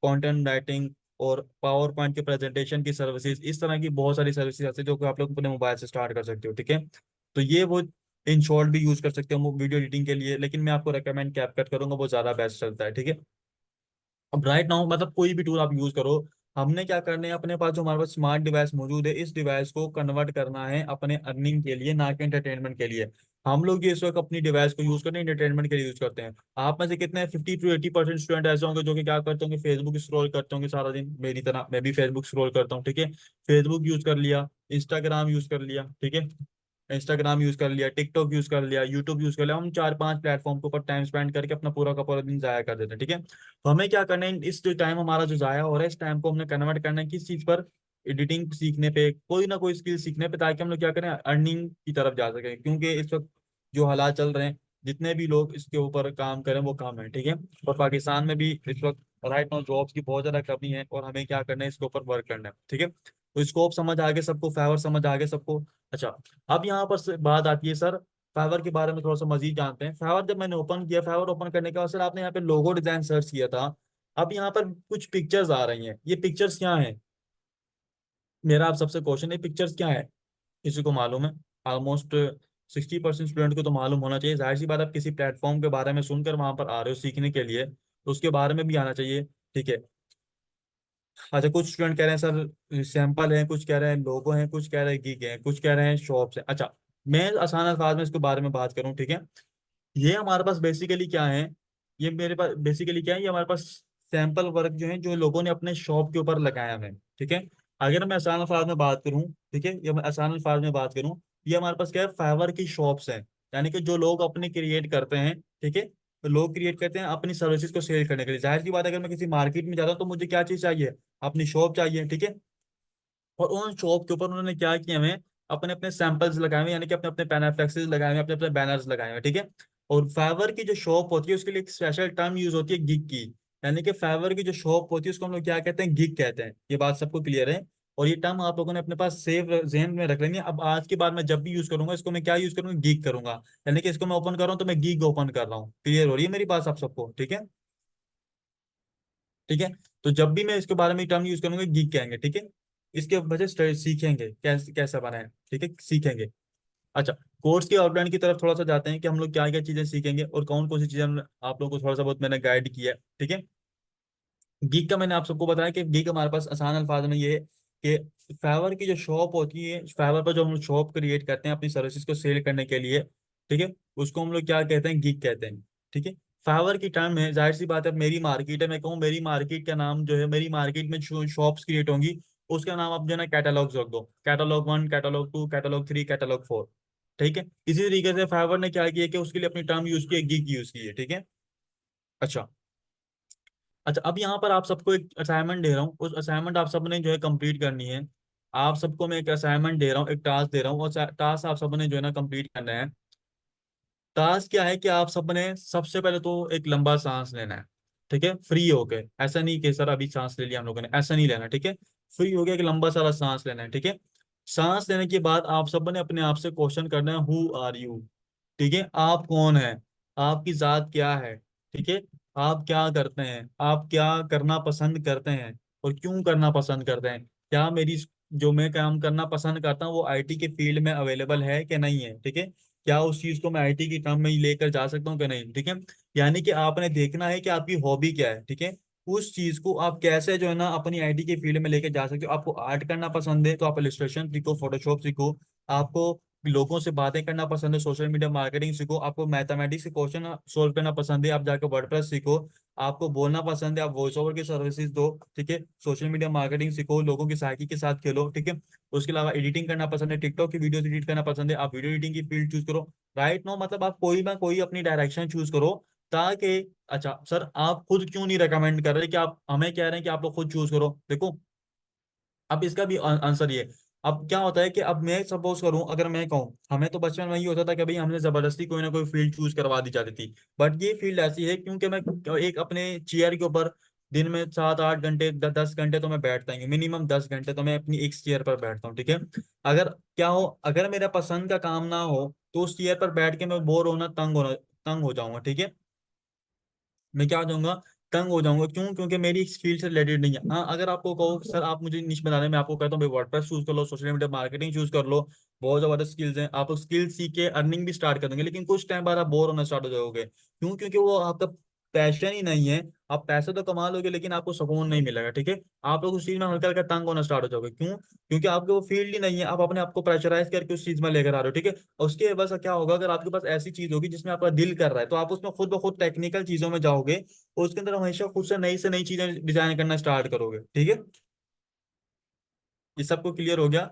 कंटेंट राइटिंग और पावर पॉइंट के प्रेजेंटेशन की सर्विसेज, इस तरह की बहुत सारी सर्विसेज आती है जो कि आप लोग अपने मोबाइल से स्टार्ट कर सकते हो, ठीक है। तो ये वो इन शॉर्ट भी यूज कर सकते हो वीडियो एडिटिंग के लिए, लेकिन मैं आपको रेकमेंड कैपकट करूंगा, वो ज्यादा बेस्ट चलता है, ठीक है। अब राइट नाउ मतलब कोई भी टूल आप यूज करो, हमने क्या करना है, अपने पास जो हमारे पास स्मार्ट डिवाइस मौजूद है, इस डिवाइस को कन्वर्ट करना है अपने अर्निंग के लिए, ना कि एंटरटेनमेंट के लिए। हम लोग ये इस वक्त अपनी डिवाइस को यूज करते हैं, एंटरटेनमेंट के लिए यूज करते हैं। आप में से कितने 50 to 80% स्टूडेंट ऐसे होंगे जो कि क्या करते होंगे, फेसबुक स्क्रॉल करते होंगे सारा दिन, मेरी तरह मैं भी फेसबुक स्क्रॉल करता हूँ, ठीक है। फेसबुक यूज कर लिया, इंस्टाग्राम यूज कर लिया, ठीक है, इंस्टाग्राम यूज कर लिया, टिकटॉक यूज कर लिया, यूट्यूब यूज कर लिया, हम 4-5 प्लेटफॉर्म के ऊपर टाइम स्पेंड करके अपना पूरा का पूरा दिन जाया कर देते हैं, ठीक है। तो हमें क्या करना है, इस जो टाइम हमारा जो जाया हो रहा है, इस टाइम को हमने कन्वर्ट करना है किस चीज पर, एडिटिंग सीखने पे, कोई ना कोई स्किल सीखने पे, ताकि हम लोग क्या करें, अर्निंग की तरफ जा सकें। क्योंकि इस वक्त जो हालात चल रहे हैं, जितने भी लोग इसके ऊपर काम करें वो काम है, ठीक है। और पाकिस्तान में भी इस वक्त राइट नाउ जॉब्स की बहुत ज्यादा कमी है, और हमें क्या करना है, इसके ऊपर वर्क करना है, ठीक है। तो स्कोप समझ आ गए सबको, फेवर समझ आ गए सबको। अच्छा, अब यहाँ पर बात आती है सर, फाइवर के बारे में थोड़ा सा मजीद जानते हैं। फाइवर जब मैंने ओपन किया, फाइवर ओपन करने के बाद सर आपने यहाँ पे लोगो डिजाइन सर्च किया था। अब यहाँ पर कुछ पिक्चर्स आ रही हैं, ये पिक्चर्स क्या हैं? मेरा आप सबसे क्वेश्चन है, पिक्चर्स क्या है? किसी को मालूम है? ऑलमोस्ट 60% स्टूडेंट को तो मालूम होना चाहिए। जाहिर सी बात, आप किसी प्लेटफॉर्म के बारे में सुनकर वहां पर आ रहे हो सीखने के लिए, तो उसके बारे में भी आना चाहिए, ठीक है। अच्छा, कुछ स्टूडेंट कह रहे हैं सर सैंपल है, कुछ कह रहे हैं लोगो हैं, कुछ कह रहे हैं गीग हैं, कुछ कह रहे हैं शॉप्स हैं। अच्छा, मैं आसान अल्फाज में इसके बारे में बात करूं, ठीक है। ये हमारे पास बेसिकली क्या है, ये मेरे पास बेसिकली क्या है, ये हमारे पास सैंपल वर्क जो है, जो लोगों ने अपने शॉप के ऊपर लगाया है, ठीक है। अगर मैं आसान अल्फाज में बात करूं, ठीक है, ये मैं आसान अल्फाज में बात करूं, ये हमारे पास क्या है, फाइवर की शॉप्स हैं। यानी कि जो लोग अपने क्रिएट करते हैं, ठीक है, तो लोग क्रिएट करते हैं अपनी सर्विसेज को सेल करने के लिए। जाहिर सी बात है, अगर मैं किसी मार्केट में जाता हूँ तो मुझे क्या चीज चाहिए, अपनी शॉप चाहिए, ठीक है। और उन शॉप के ऊपर उन्होंने क्या किया, हमें अपने अपने सैंपल्स लगाए हुए, यानी कि अपने अपने पैनाफ्लेक्सेस लगाए हुए, अपने अपने बैनर्स लगाए हुए, ठीक है। और फाइवर की जो शॉप होती है, उसके लिए एक स्पेशल टर्म यूज होती है, गिग की। यानी कि फाइवर की जो शॉप होती है उसको हम लोग क्या कहते हैं, गिग कहते हैं। ये बात सबको क्लियर है? और ये टर्म आप लोगों ने अपने पास सेव जहन में रख लेंगे। अब आज के बाद मैं जब भी यूज करूंगा, इसको मैं क्या यूज करूंगा, गिग करूंगा। यानी कि इसको मैं ओपन कर रहा हूँ तो मैं गिग ओपन कर रहा हूँ। क्लियर हो रही है मेरी बात आप सबको? ठीक है, ठीक है। तो जब भी मैं इसके बारे में टर्म यूज करूंगा, गीक कहेंगे, ठीक है। इसके वजह से सीखेंगे कैसे कैसा बना है, ठीक है, सीखेंगे। अच्छा, कोर्स की आउटलाइन की तरफ थोड़ा सा जाते हैं कि हम लोग क्या क्या चीजें सीखेंगे और कौन कौन सी चीजें आप लोगों को थोड़ा सा बहुत मैंने गाइड किया है, ठीक है। गीक का मैंने आप सबको बताया कि गीक हमारे पास आसान अल्फाज में ये है कि फाइवर की जो शॉप होती है, फाइवर पर जो हम शॉप क्रिएट करते हैं अपनी सर्विसेज को सेल करने के लिए, ठीक है, उसको हम लोग क्या कहते हैं, गीक कहते हैं, ठीक है। फाइवर की टर्म है, जाहिर सी बात है, मेरी मार्केट है, मैं कहूँ मेरी मार्केट का नाम जो है, मेरी मार्केट में जो शॉप्स क्रिएट होंगी, उसका नाम आप जो है ना कैटलॉग्स रख दो, कैटलॉग 1, कैटलॉग 2, कैटलॉग 3, कैटलॉग 4, ठीक है। इसी तरीके से फाइवर ने क्या किया कि उसके लिए अपनी टर्म यूज की है, गीक यूज की है, ठीक है। अच्छा, अच्छा, अब यहाँ पर आप सबको एक असाइनमेंट दे रहा हूँ, उस असाइनमेंट आप सबने जो है कंप्लीट करनी है। आप सबको मैं एक असाइनमेंट दे रहा हूँ, एक टास्क दे रहा हूँ, और टास्क आप सबने जो है ना कंप्लीट करना है। टास्क क्या है कि आप सबने सबसे पहले तो एक लंबा सांस लेना है, ठीक है, फ्री होके। ऐसा नहीं कि सर अभी सांस ले लिया हम लोगों ने, ऐसा नहीं लेना, ठीक है। फ्री हो गया, एक लंबा सारा सांस लेना है, ठीक है। सांस लेने के बाद आप सबने अपने आप से क्वेश्चन करना है, हु आर यू, ठीक है, आप कौन है, आपकी जात क्या है, ठीक है, आप क्या करते हैं, आप क्या करना पसंद करते हैं, और क्यों करना पसंद करते हैं, क्या मेरी जो मैं काम करना पसंद करता हूँ वो आईटी के फील्ड में अवेलेबल है कि नहीं है, ठीक है। क्या उस चीज को मैं आईटी की टर्म में ही लेकर जा सकता हूँ कि नहीं, ठीक है। यानी कि आपने देखना है कि आपकी हॉबी क्या है, ठीक है। उस चीज को आप कैसे जो है ना अपनी आईटी के फील्ड में लेके जा सकते हो। आपको आर्ट करना पसंद है तो आप इलस्ट्रेशन सीखो, फोटोशॉप सीखो। आपको लोगों से बातें करना पसंद है, सोशल मीडिया मार्केटिंग सीखो। आपको मैथमेटिक्स के क्वेश्चन सोल्व करना पसंद है, आप जाकर वर्डप्रेस सीखो। आपको बोलना पसंद है, आप वॉइस ओवर की सर्विसेज दो, ठीक है। सोशल मीडिया मार्केटिंग सीखो, लोगों की साइकी के साथ खेलो, ठीक है। उसके अलावा एडिटिंग करना पसंद है, टिकटॉक की वीडियोस एडिट करना पसंद है, आप वीडियो एडिटिंग की फील्ड चूज करो। राइट नो, मतलब आप कोई ना कोई अपनी डायरेक्शन चूज करो, ताकि अच्छा सर आप खुद क्यों नहीं रेकमेंड कर रहे कि आप हमें कह रहे हैं कि आप लोग खुद चूज करो, देखो। अब इसका भी आंसर ये। अब क्या होता है कि अब मैं सपोज करूं, अगर मैं कहूं, हमें तो बचपन में ये होता था कि भाई हमने जबरदस्ती कोई ना कोई फील्ड चूज करवा दी जाती थी। बट ये फील्ड ऐसी है क्योंकि मैं एक अपने चेयर के ऊपर दिन में 7-8 घंटे 10 घंटे तो मैं बैठता ही हूँ, मिनिमम 10 घंटे तो मैं अपनी एक चेयर पर बैठता हूँ, ठीक है। अगर क्या हो, अगर मेरा पसंद का काम ना हो तो उस चेयर पर बैठ के मैं बोर होना, तंग हो जाऊंगा, ठीक है। मैं क्या हो जाऊंगा, तंग हो जाऊंगा। क्यों? क्योंकि मेरी इस फील्ड से रिलेटेड नहीं है। हाँ, अगर आपको कहो सर आप मुझे निश बनाने में, आपको कहता हूँ भाई वर्डप्रेस चूज कर लो, सोशल मीडिया मार्केटिंग चूज कर लो, बहुत जबरदस्त स्किल्स हैं, आप स्किल सीख के अर्निंग भी स्टार्ट कर देंगे। लेकिन कुछ टाइम बाद आप बोर होना स्टार्ट हो जाओगे। क्यों? क्योंकि वो आपका पैशन ही नहीं है, आप पैसे तो कमा लोगे लेकिन आपको सुकून नहीं मिलेगा, ठीक है। आप लोग उस चीज में हल्का हल्का तंग होना स्टार्ट हो जाओगे। क्यों? क्योंकि आपके वो फील्ड ही नहीं है, आप अपने आप को प्रेशराइज करके उस चीज में लेकर आ रहे हो, ठीक है। और उसके बस क्या होगा, अगर आपके पास ऐसी चीज होगी जिसमें आपका दिल कर रहा है, तो आप उसमें खुद ब खुद टेक्निकल चीजों में जाओगे और उसके अंदर हमेशा खुद से नई चीजें डिजाइन करना स्टार्ट करोगे, ठीक है। ये सबको क्लियर हो गया?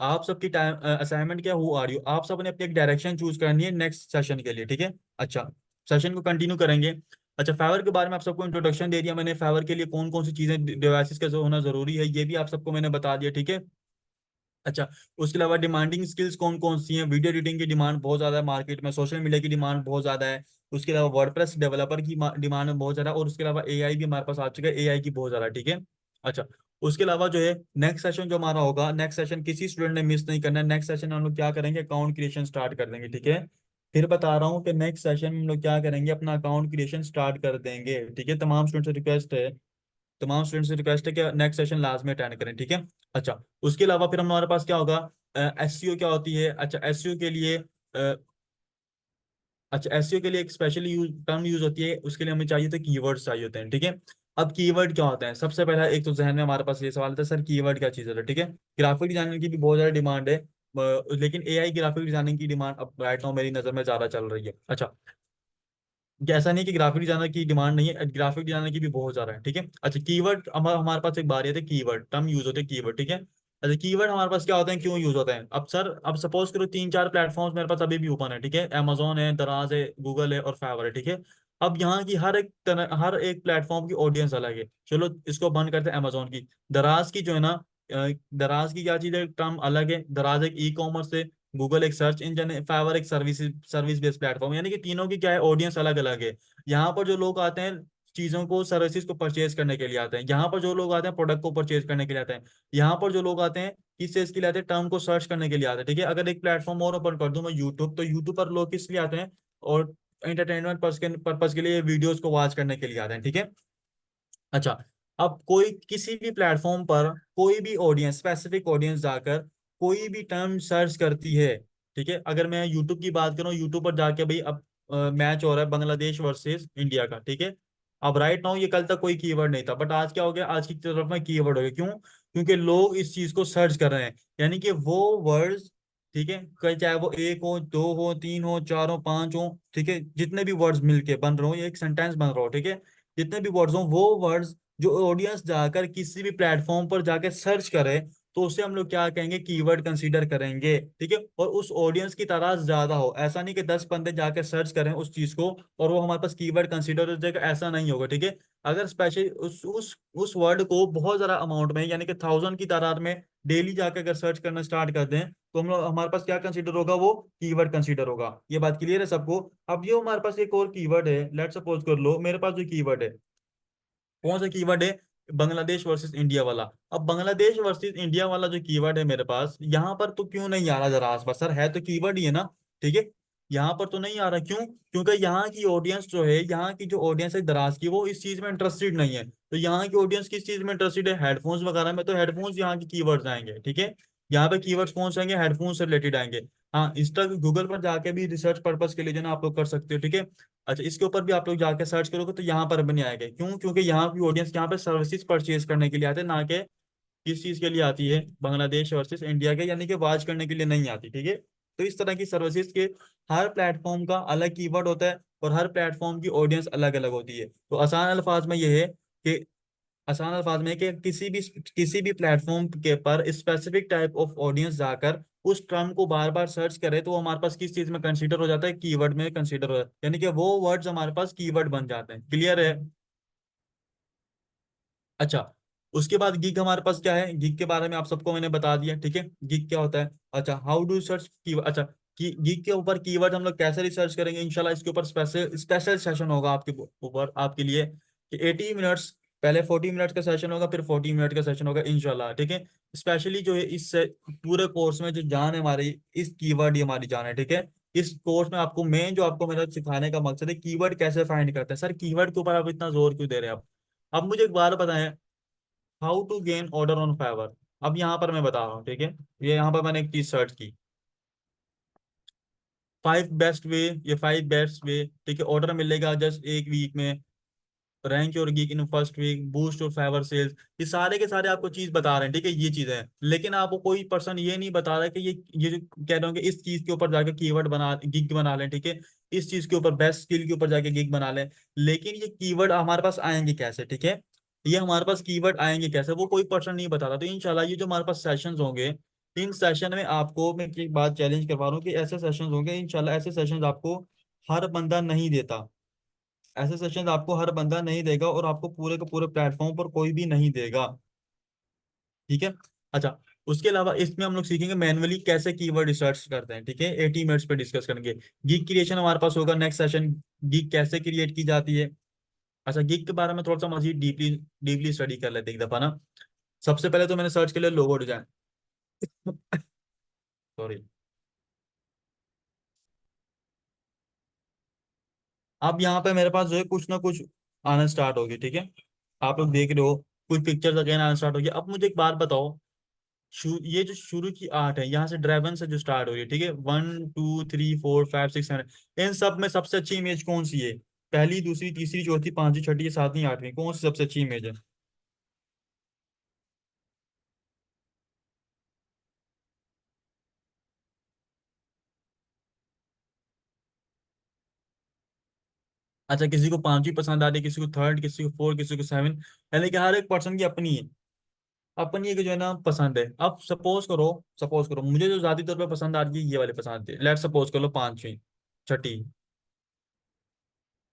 आप सबकी टाइम असाइनमेंट क्या हो आ रही हो, आप सब ने अपनी एक डायरेक्शन चूज करनी है नेक्स्ट सेशन के लिए, ठीक है। अच्छा, सेशन को कंटिन्यू करेंगे। अच्छा, फाइवर के बारे में आप सबको इंट्रोडक्शन दे दिया मैंने, फाइवर के लिए कौन कौन सी चीजें डिवाइसेस का जो होना जरूरी है ये भी आप सबको मैंने बता दिया, ठीक है। अच्छा, उसके अलावा डिमांडिंग स्किल्स कौन कौन सी हैं, वीडियो एडिटिंग की डिमांड बहुत ज्यादा है मार्केट में, सोशल मीडिया की डिमांड बहुत ज्यादा है, उसके अलावा वर्डप्रेस डेवलपर की डिमांड बहुत ज्यादा है, और उसके अलावा एआई भी हमारे पास आ चुका है, एआई की बहुत ज्यादा, ठीक है। अच्छा, उसके अलावा जो है नेक्स्ट सेशन जो हमारा होगा, नेक्स्ट सेशन किसी स्टूडेंट ने मिस नहीं करना है। नेक्स्ट सेशन हम लोग क्या करेंगे, अकाउंट क्रिएशन स्टार्ट कर देंगे, ठीक है। फिर बता रहा हूँ कि नेक्स्ट सेशन में हम लोग क्या करेंगे, अपना अकाउंट क्रिएशन स्टार्ट कर देंगे, ठीक है। तमाम स्टूडेंट्स से रिक्वेस्ट है कि नेक्स्ट सेशन लास्ट में अटेंड करें, ठीक है। अच्छा, उसके अलावा फिर हमारे पास क्या होगा, एसईओ क्या होती है। अच्छा, एसईओ के लिए अच्छा, एसईओ के लिए एक स्पेशल यूज टर्म यूज होती है, उसके लिए हमें चाहिए तो कीवर्ड्स चाहिए होते हैं, ठीक है। अब कीवर्ड क्या होते हैं, सबसे पहला एक तो जहन में हमारे पास ये सवाल था सर कीवर्ड क्या चीज़ है, ठीक है। ग्राफिक डिजाइनिंग की भी बहुत ज्यादा डिमांड है, लेकिन एआई ग्राफिक डिजाइनिंग की डिमांड अब राइट नाउ मेरी नजर में ज्यादा चल रही है। अच्छा, कि ऐसा नहीं कि ग्राफिक डिजाइनर की डिमांड नहीं है, ग्राफिक डिजाइनर की भी बहुत ज्यादा है, ठीक है। अच्छा, कीवर्ड हमारे पास एक बार ये थे, कीवर्ड टर्म यूज होते हैं कीवर्ड, ठीक है। अच्छा, कीवर्ड हमारे पास क्या होते हैं, क्यों यूज होते हैं, अब सर अब सपोज करो तीन चार प्लेटफॉर्म्स मेरे पास अभी भी ओपन है, ठीक है। अमेजोन है, दराज है, गूगल है और फाइवर है, ठीक है। अब यहाँ की हर एक प्लेटफॉर्म की ऑडियंस अलग है। चलो इसको बंद करते हैं अमेजोन की। दराज की जो है ना, दराज की क्या चीज है, टर्म अलग है। दराज एक ई कॉमर्स है, गूगल एक सर्च इंजन है, फाइवर एक सर्विस सर्विस बेस्ड प्लेटफॉर्म, यानी कि तीनों की क्या है, ऑडियंस अलग अलग है। यहाँ पर जो लोग आते हैं चीजों को सर्विसेज को परचेज करने के लिए आते हैं, यहाँ पर जो लोग आते हैं प्रोडक्ट को परचेज करने के लिए आते हैं, यहाँ पर जो लोग आते हैं किस चीज के लिए आते हैं, टर्म को सर्च करने के लिए आते हैं, ठीक है। अगर एक प्लेटफॉर्म और ओपन कर दूं मैं यूट्यूब, तो यूट्यूब पर लोग किस लिए आते हैं, और एंटरटेनमेंट पर्पज के लिए वीडियोस को वॉच करने के लिए आते हैं, ठीक है। अच्छा, अब कोई किसी भी प्लेटफॉर्म पर कोई भी ऑडियंस, स्पेसिफिक ऑडियंस जाकर कोई भी टर्म सर्च करती है, ठीक है। अगर मैं यूट्यूब की बात करूं, यूट्यूब पर जाके भाई अब मैच हो रहा है बांग्लादेश वर्सेस इंडिया का, ठीक है। अब राइट नाउ ये कल तक कोई कीवर्ड नहीं था, बट आज क्या हो गया, आज की तरफ में कीवर्ड हो गया। क्यों? क्योंकि लोग इस चीज को सर्च कर रहे हैं, यानी कि वो वर्ड्स, ठीक है, चाहे वो एक हो, दो हो, तीन हो, चार हो, पांच हो, ठीक है, जितने भी वर्ड्स मिलके बन रहे हो, ये एक सेंटेंस बन रहा हो, ठीक है। जितने भी वर्ड्स हों वो वर्ड्स जो ऑडियंस जाकर किसी भी प्लेटफॉर्म पर जाकर सर्च करे, तो उसे हम लोग क्या कहेंगे, कीवर्ड कंसीडर करेंगे, ठीक है। और उस ऑडियंस की तादाद ज्यादा हो, ऐसा नहीं कि 10 बंदे जाकर सर्च करें उस चीज को और वो हमारे पास कीवर्ड कंसीडर हो जाएगा, ऐसा नहीं होगा, ठीक है। अगर स्पेशल उस वर्ड को बहुत ज्यादा अमाउंट में, यानी कि 1000 की तादाद में डेली जाकर अगर सर्च करना स्टार्ट कर दें, तो हम लोग हमारे पास क्या कंसीडर होगा, वो कीवर्ड कंसीडर होगा। ये बात क्लियर है सबको? अब ये हमारे पास एक और कीवर्ड है, लेट सपोज कर लो मेरे पास जो कीवर्ड है, कौन सा कीवर्ड है, बांग्लादेश वर्सेस इंडिया वाला। अब बांग्लादेश वर्सेस इंडिया वाला जो कीवर्ड है मेरे पास, यहाँ पर तो क्यों नहीं आ रहा जरा आसपास, सर है तो कीवर्ड ही है ना, ठीक है। यहाँ पर तो नहीं आ रहा, क्यों? क्योंकि यहाँ की ऑडियंस जो है, यहाँ की जो ऑडियंस है दराज की, वो इस चीज में इंटरेस्टेड नहीं है। तो यहाँ की ऑडियंस किस चीज में इंटरेस्टेड है, हेडफोन्स वगैरह में, तो हेडफोन्स यहाँ की कीवर्ड्स आएंगे, ठीक है। यहाँ पे कीवर्ड्स कौन से आएंगे, हेडफोन से रिलेटेड आएंगे। हाँ, इंस्टा गूगल पर जाके भी रिसर्च पर्पज के लिए जो ना आप लोग कर सकते हो, ठीक है। अच्छा, इसके ऊपर भी आप लोग जाके सर्च करोगे तो यहाँ पर भी नहीं आएगा, क्यों? क्योंकि यहाँ की ऑडियंस यहाँ पे सर्विसेज परचेज करने के लिए आते हैं, ना कि किस चीज के लिए आती है, बांग्लादेश वर्सेस इंडिया के, यानी कि वाच करने के लिए नहीं आती, ठीक है। तो इस तरह की सर्विसेज के हर प्लेटफॉर्म का अलग कीवर्ड होता है और हर प्लेटफॉर्म की ऑडियंस अलग अलग होती है। तो आसान अल्फाज में कि किसी भी प्लेटफॉर्म के पर स्पेसिफिक टाइप ऑफ ऑडियंस जाकर उस टर्म को बार बार सर्च करे, तो वो हमारे पास किस चीज में कंसीडर हो जाता है, कीवर्ड में कंसीडर हो जाता है, यानी कि वो वर्ड्स हमारे पास कीवर्ड बन जाते हैं। क्लियर है? अच्छा, उसके बाद गिग हमारे पास क्या है, गिग के बारे में आप सबको मैंने बता दिया, ठीक है। गिग क्या होता है, अच्छा, हाउ डू सर्च कीवर्ड। अच्छा, गिग के ऊपर कीवर्ड हम लोग कैसे रिसर्च करेंगे, इंशाल्लाह इसके ऊपर स्पेशल स्पेशल सेशन होगा आपके ऊपर आपके लिए, कि 80 मिनट्स, पहले 40 मिनट का सेशन होगा, फिर 40 मिनट का सेशन होगा इंशाल्लाह, ठीक है। स्पेशली जो है इस पूरे कोर्स में जो जान है हमारी, इस कीवर्ड ही हमारी जान है, ठीक है। इस कोर्स में आपको मेन जो आपको मेरा सिखाने का मकसद है, कीवर्ड कैसे फाइंड करते हैं। सर कीवर्ड के ऊपर आप इतना जोर क्यों दे रहे हैं आप? अब मुझे एक बात बताएं, how to gain order on Fiverr. अब यहाँ पर मैं बता रहा हूँ, ठीक है। ये यहाँ पर मैंने एक चीज सर्च की, फाइव बेस्ट वे, ये फाइव बेस्ट वे, ठीक है, ऑर्डर मिलेगा जस्ट एक वीक में, rank your gig in first week, boost और फेवर सेल्स, ये सारे के सारे आपको चीज बता रहे हैं, ठीक है, ये चीजें हैं। लेकिन आपको कोई पर्सन ये नहीं बता रहा है कि ये जो कह रहे हो कि इस चीज के ऊपर जाके कीवर्ड बना, गिग बना लें, ठीक है, इस चीज के ऊपर बेस्ट स्किल के ऊपर जाके गिग बना लें। लेकिन ये कीवर्ड हमारे पास आएंगे कैसे, ठीक है, ये हमारे पास कीवर्ड आएंगे कैसे, वो कोई पर्सन नहीं बताता। तो इंशाल्लाह ये जो हमारे पास सेशंस होंगे, इन सेशन में आपको मैं एक बात चैलेंज करवा रहा हूँ कि ऐसे सेशंस होंगे इंशाल्लाह, ऐसे सेशंस आपको हर बंदा नहीं देता, ऐसे सेशन आपको हर बंदा नहीं देगा, और आपको पूरे के पूरे प्लेटफॉर्म पर कोई भी नहीं देगा, ठीक है। अच्छा, उसके अलावा इसमें हम लोग सीखेंगे मैनुअली कैसे कीवर्ड रिसर्च करते हैं, ठीक है, 80 मिनट्स पे डिस्कस करेंगे। गिग क्रिएशन हमारे पास होगा नेक्स्ट सेशन, गिग कैसे क्रिएट की जाती है। अच्छा, गिग के बारे में थोड़ा सा मजीद डीपली डीपली स्टडी कर लेते हैं एक दफा ना। सबसे पहले तो मैंने सर्च कर लिया लोगो डिजाइन, सॉरी। अब यहाँ पे मेरे पास जो है कुछ ना कुछ आना स्टार्ट होगी, ठीक है, आप लोग देख रहे हो कुछ पिक्चर्स अगेन आना स्टार्ट होगी। अब मुझे एक बात बताओ, ये जो शुरू की आर्ट है यहाँ से ड्रैगन से जो स्टार्ट हो रही है, ठीक है, 1 2 3 4 5 6 7, इन सब में सबसे अच्छी इमेज कौन सी है? पहली, दूसरी, तीसरी, चौथी, पांचवी, छठी, सातवीं, आठवीं, कौन सी सबसे अच्छी इमेज है? अच्छा, किसी को पांचवी पसंद आ रही है, किसी को थर्ड, किसी को फोर्थ, किसी को सेवन, यानी कि हर एक पर्सन की अपनी है, अपनी एक जो है ना पसंद है। अब सपोज करो मुझे जो ज्यादा तौर पे पसंद आ रही है ये वाली पसंद है, लेट सपोज कर लो पांचवी, छठी,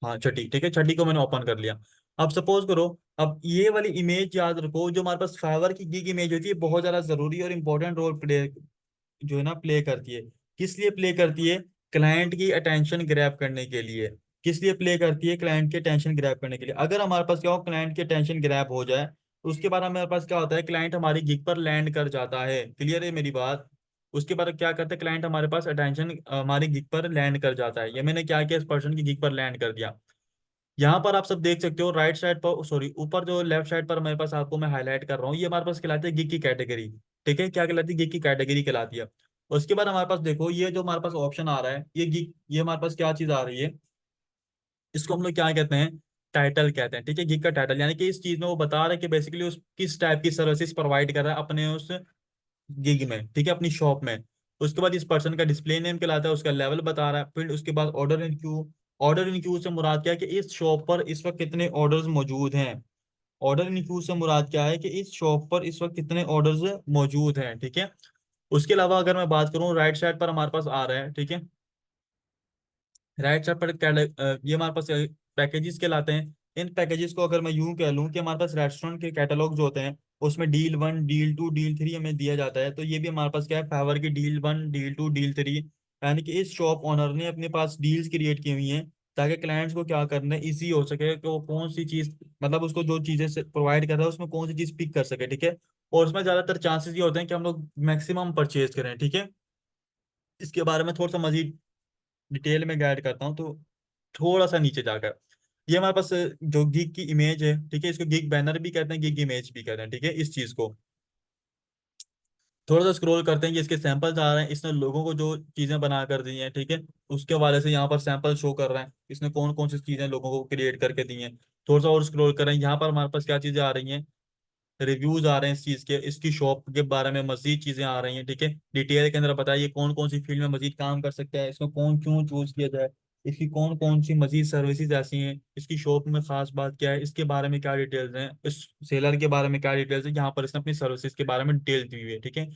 हाँ छठी, ठीक है, छठी को मैंने ओपन कर लिया। अब सपोज करो, अब ये वाली इमेज याद रखो, जो हमारे पास फाइवर की गिग इमेज होती है, बहुत ज्यादा जरूरी और इंपॉर्टेंट रोल प्ले जो है ना प्ले करती है। किस लिए प्ले करती है? क्लाइंट की अटेंशन ग्रैब करने के लिए। किस लिए प्ले करती है? क्लाइंट की अटेंशन ग्रैब करने के लिए। अगर हमारे पास क्या हो, क्लाइंट की अटेंशन ग्रैब हो जाए, तो उसके बाद हमारे पास क्या होता है, क्लाइंट हमारी गिग पर लैंड कर जाता है। क्लियर है मेरी बात? उसके बाद क्या करते हैं, क्लाइंट हमारे पास अटेंशन हमारी गिग पर लैंड कर जाता है। ये मैंने क्या किया, इस पर्सन की गिग पर लैंड कर दिया। यहाँ पर आप सब देख सकते हो राइट साइड पर, सॉरी ऊपर जो लेफ्ट साइड पर मेरे पास आपको मैं हाईलाइट कर रहा हूँ, ये हमारे पास कहलाती है गिग की कैटेगरी, ठीक है, क्या कहलाती है? गिग की कैटेगरी कहलाती है। उसके बाद हमारे पास देखो, ये जो हमारे पास ऑप्शन आ रहा है, ये गिग, ये हमारे पास क्या चीज आ रही है, इसको हम लोग क्या कहते हैं? टाइटल कहते हैं, ठीक है, गिग का टाइटल, यानी कि इस चीज में वो बता रहा है कि बेसिकली उस किस टाइप की सर्विसेज प्रोवाइड कर रहा है अपने उस गिग में, ठीक है, अपनी शॉप में। उसके बाद इस पर्सन का डिस्प्ले नेम कहलाता है, उसका लेवल बता रहा है। फिर उसके बाद order in Q, order in Q से मुराद क्या है कि इस शॉप पर इस वक्त कितने ऑर्डर्स मौजूद हैं। ऑर्डर इन क्यू से मुराद क्या है कि इस शॉप पर इस वक्त कितने ऑर्डर्स मौजूद हैं, ठीक है। उसके अलावा अगर मैं बात करूं, राइट साइड पर हमारे पास आ रहा है, ठीक है, राइट साइड पर ये हमारे पास पैकेजेस कहलाते हैं। इन पैकेजेस को अगर मैं यूं कह लूं कि हमारे पास रेस्टोरेंट के कैटलॉग जो होते हैं, उसमें deal one, deal two, deal three हमें दिया जाता है, तो ये भी हमारे पास क्या है, फाइवर की deal one, deal two, deal three, यानी कि इस शॉप ओनर ने अपने पास डील्स क्रिएट की हुई हैं, ताकि क्लाइंट्स को क्या करना है, इजी हो सके कि वो कौन सी चीज, मतलब उसको जो चीजें प्रोवाइड कर रहा है उसमें कौन सी चीज पिक कर सके, ठीक है। और उसमें ज्यादातर चांसेस ये होते हैं कि हम लोग मैक्सिमम परचेज करें, ठीक है। इसके बारे में थोड़ा सा मजीद डिटेल में गाइड करता हूँ, तो थोड़ा सा नीचे जाकर, ये हमारे पास जो गिग की इमेज है, ठीक है, इसको गिग बैनर भी कहते हैं, गिग इमेज भी कहते हैं, ठीक है, इस चीज को थोड़ा सा स्क्रॉल करते हैं कि इसके सैंपल्स आ रहे हैं, इसने लोगों को जो चीजें बना कर दी हैं, ठीक है, उसके हवाले से यहाँ पर सैंपल शो कर रहे हैं, इसने कौन कौन सी चीजें लोगों को क्रिएट करके दी हैं। थोड़ा सा और स्क्रॉल करें, यहाँ पर हमारे पास क्या चीजें आ रही हैं, रिव्यूज आ रहे हैं इस चीज के, इसकी शॉप के बारे में मजीद चीजें आ रही हैं, ठीक है, डिटेल के अंदर बताइए कौन कौन सी फील्ड में मजीद काम कर सकता है, इसको कौन क्यों चूज किया जाए, इसकी कौन कौन सी मजीद सर्विसेज ऐसी हैं, इसकी शॉप में खास बात क्या है, इसके बारे में क्या डिटेल्स हैं, इस सेलर के बारे में क्या डिटेल्स है, यहाँ पर इसने अपनी सर्विसेज के बारे में डिटेल दी हुई है, ठीक है।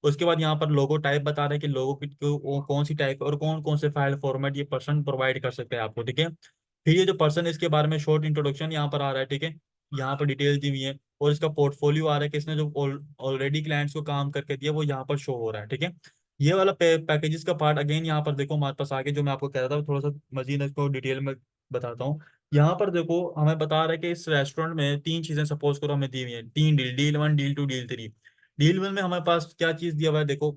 उसके बाद यहाँ पर लोगो टाइप बता रहे हैं कि लोगो की कौन सी टाइप और कौन कौन से फाइल फॉर्मेट ये पर्सन प्रोवाइड कर सकते हैं आपको, ठीक है। फिर ये जो पर्सन, इसके बारे में शॉर्ट इंट्रोडक्शन यहाँ पर आ रहा है, ठीक है, यहाँ पर डिटेल दी हुई है, और इसका पोर्टफोलियो आ रहा है कि इसने जो ऑलरेडी क्लाइंट्स को काम करके दिया वो यहाँ पर शो हो रहा है, ठीक है। ये वाला पैकेजेस का पार्ट अगेन यहाँ पर देखो हमारे पास आगे जो मैं आपको कह रहा था, थोड़ा सा मजीद इसको डिटेल में बताता हूँ। यहाँ पर देखो हमें बता रहा है कि इस रेस्टोरेंट में तीन चीजें सपोज करो हमें दी हुई है, तीन deal, deal one, deal two, deal three. Deal one में हमारे पास क्या चीज दिया हुआ है, देखो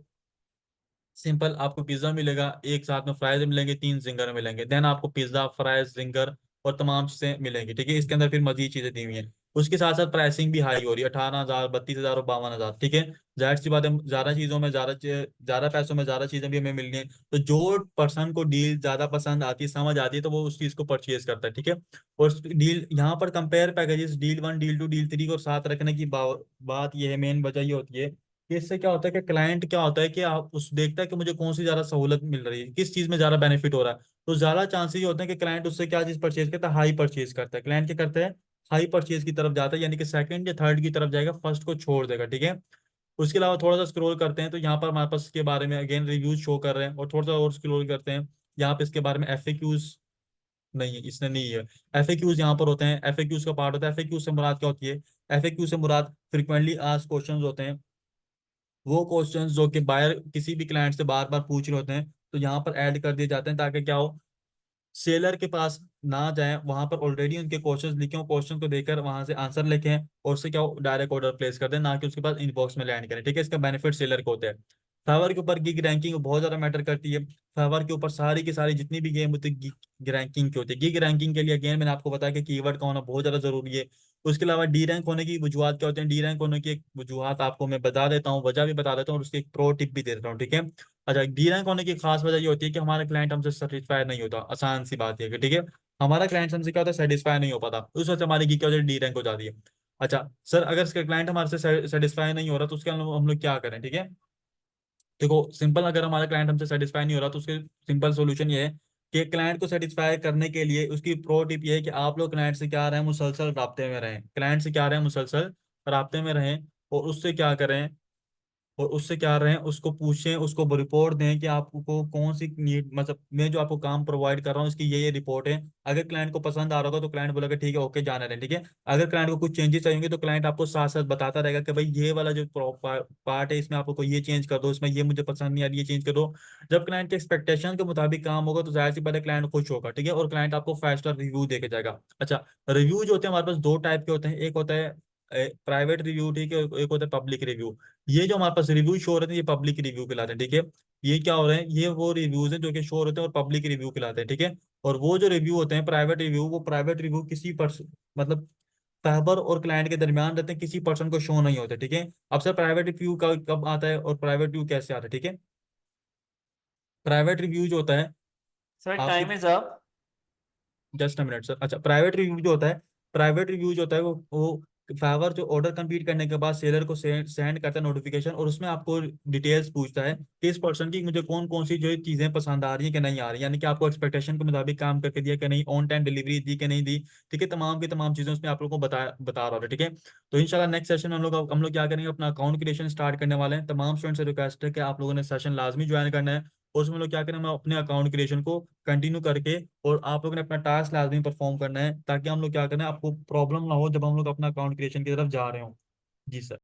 सिंपल, आपको पिज्जा मिलेगा, एक साथ में फ्राइज मिलेंगे, तीन जिंगर मिलेंगे, देन आपको पिज्जा, फ्राइज, जिंगर और तमाम चीजें मिलेंगी, ठीक है। इसके अंदर फिर मजीद चीजें दी हुई हैं। उसके साथ साथ प्राइसिंग भी हाई हो रही है, 18,000, 32,000 और 52,000, ठीक है। जाहिर सी बात है, ज्यादा चीजों में ज्यादा पैसों में ज्यादा चीजें भी हमें मिल रही हैं, तो जो पर्सन को डील ज्यादा पसंद आती है, समझ आती है, तो वो उस चीज को परचेज करता है, ठीक है। और डील यहाँ पर compare packages deal 1, deal 2, deal 3 को साथ रखने की बात ये है, मेन वजह ये होती है कि इससे क्या होता है कि क्लाइंट क्या होता है कि आप उस देखता है कि मुझे कौन सी ज्यादा सहूलत मिल रही है, किस चीज में ज्यादा बेनिफिट हो रहा है। तो ज्यादा चांसेस ये होते हैं कि क्लाइंट उससे क्या चीज परचेज करता है, हाई परचेज करता है। क्लाइंट क्या करता है, हाई परचेज की तरफ जाता है, यानी कि सेकंड या थर्ड की तरफ जाएगा, फर्स्ट को छोड़ देगा, ठीक है। उसके अलावा थोड़ा सा स्क्रॉल करते हैं तो यहाँ पर हमारे पास इसके बारे में अगेन रिव्यूज शो कर रहे हैं, और थोड़ा सा और स्क्रॉल करते हैं, यहाँ पे इसके बारे में एफएक्यूज नहीं है, इसने नहीं है। एफएक्यूज यहाँ पर होते हैं, एफएक्यूज का पार्ट होता है। एफएक्यूज से मुराद क्या होती है, एफएक्यू से मुराद फ्रिक्वेंटली आस्क्ड क्वेश्चंस होते हैं, वो क्वेश्चंस जो कि बायर किसी भी क्लाइंट से बार बार पूछ रहे होते हैं, तो यहाँ पर ऐड कर दिए जाते हैं, ताकि क्या हो, सेलर के पास ना जाए, वहां पर ऑलरेडी उनके क्वेश्चंस लिखे हो, क्वेश्चन को देकर वहां से आंसर लिखें, और उससे क्या हो, डायरेक्ट ऑर्डर प्लेस कर दें, ना कि उसके पास इनबॉक्स में लैंड करें, ठीक है। इसका बेनिफिट सेलर को होता है। फाइवर के ऊपर गिग रैंकिंग बहुत ज्यादा मैटर करती है। फाइवर के ऊपर सारी की सारी जितनी भी गेम होती है गिग रैंकिंग की होती है। गिग रैंकिंग के लिए अगेन मैंने आपको बताया कि कीवर्ड का होना बहुत ज्यादा जरूरी है। उसके अलावा डी रैंक होने की वजूहत क्या होते हैं, डी रैंक होने की एक वजूहत आपको मैं बता देता हूँ, वजह भी बता देता हूँ, और उसकी एक प्रो टिप भी दे देता हूँ, ठीक है। अच्छा, डी रैंक होने की खास वजह ये होती है कि हमारा क्लाइंट हमसे सेटिस्फाई नहीं होता, आसान सी बात है कि, ठीक है। हमारा क्लाइंट हमसे क्या होता है, सेटिस्फाई नहीं हो पाता, उस वजह से हमारी की क्या होती है, डी रैंक हो जाती है। अच्छा सर, अगर इसका क्लाइंट हमारे से सेटिस्फाई नहीं हो रहा, तो उसके हम लोग क्या करें, ठीक है। देखो सिंपल, अगर हमारा क्लाइंट हमसे सेटिस्फाई नहीं हो रहा, तो उसके सिंपल सोल्यूशन ये है कि क्लाइंट को सेटिस्फाई करने के लिए उसकी प्रो टिप ये है कि आप लोग क्लाइंट से क्या रहे हैं, मुसलसल राब्ते में रहें, क्लाइंट से क्या रहे हैं, मुसलसल राब्ते में रहें, और उससे क्या करें, और उससे क्या रहे हैं, उसको पूछें, उसको रिपोर्ट दें कि आपको कौन सी नीड, मतलब मैं जो आपको काम प्रोवाइड कर रहा हूँ इसकी ये रिपोर्ट है। अगर क्लाइंट को पसंद आ रहा होगा तो क्लाइंट बोलेगा ठीक है, ओके, जाना रहे, ठीक है। अगर क्लाइंट को कुछ चेंजेस चाहिए तो क्लाइंट आपको साथ साथ बताता रहेगा कि भाई ये वाला जो पार्ट है इसमें आपको ये चेंज कर दो, इसमें ये मुझे पसंद नहीं आ रही, ये चेंज कर दो। जब क्लाइंट के एक्सपेक्टेशन के मुताबिक काम होगा तो जाहिर सी बात है क्लाइंट खुश होगा, ठीक है, और क्लाइंट आपको 5 स्टार रिव्यू देके जाएगा। अच्छा, रिव्यू जो होते हैं हमारे पास दो टाइप के होते हैं, एक होता है प्राइवेट रिव्यू, ठीक है, एक होता है पब्लिक रिव्यू। ये जो हमारे पास रिव्यू शो हो रहे हैं ये पब्लिक रिव्यू कहलाते हैं, ठीक है। ये क्या हो रहे हैं, ये वो रिव्यूज हैं जो कि शो होते हैं और पब्लिक रिव्यू कहलाते हैं, ठीक है। और वो जो रिव्यू होते हैं प्राइवेट रिव्यू, वो प्राइवेट रिव्यू किसी पर्सन, मतलब फाइबर और क्लाइंट के दरमियान रहते हैं, किसी पर्सन को शो नहीं होते, ठीक है। अब सर प्राइवेट रिव्यू कब आता है और प्राइवेट रिव्यू कैसे आता है, ठीक है। प्राइवेट रिव्यू जो होता है सर आपकी, time is up. Just a minute sir. अच्छा, प्राइवेट रिव्यू जो होता है, प्राइवेट रिव्यू जो होता है वो फाइवर जो ऑर्डर कंप्लीट करने के बाद सेलर को सेंड करता है नोटिफिकेशन, और उसमें आपको डिटेल्स पूछता है कि इस पर्सन की मुझे कौन कौन सी जो चीजें पसंद आ रही हैं कि नहीं आ रही, यानी कि आपको एक्सपेक्टेशन के मुताबिक काम करके दिया कि नहीं, ऑन टाइम डिलीवरी दी कि नहीं दी, ठीक है। तमाम की तमाम चीजें उसमें आप लोगों को बता रहा है, ठीक है। तो इंशाल्लाह नेक्स्ट सेशन में हम लोग क्या करेंगे, अपना अकाउंट क्रिएशन स्टार्ट करने वाले हैं। तमाम स्टूडेंट से रिक्वेस्ट है कि आप लोगों ने सेशन लाजमी ज्वाइन करना है, और उसमें लोग क्या करें, हम अपने अकाउंट क्रिएशन को कंटिन्यू करके, और आप लोगों ने अपना टास्क लाजमी परफॉर्म करना है, ताकि हम लोग क्या करें, आपको प्रॉब्लम ना हो जब हम लोग अपना अकाउंट क्रिएशन की तरफ जा रहे हो। जी सर।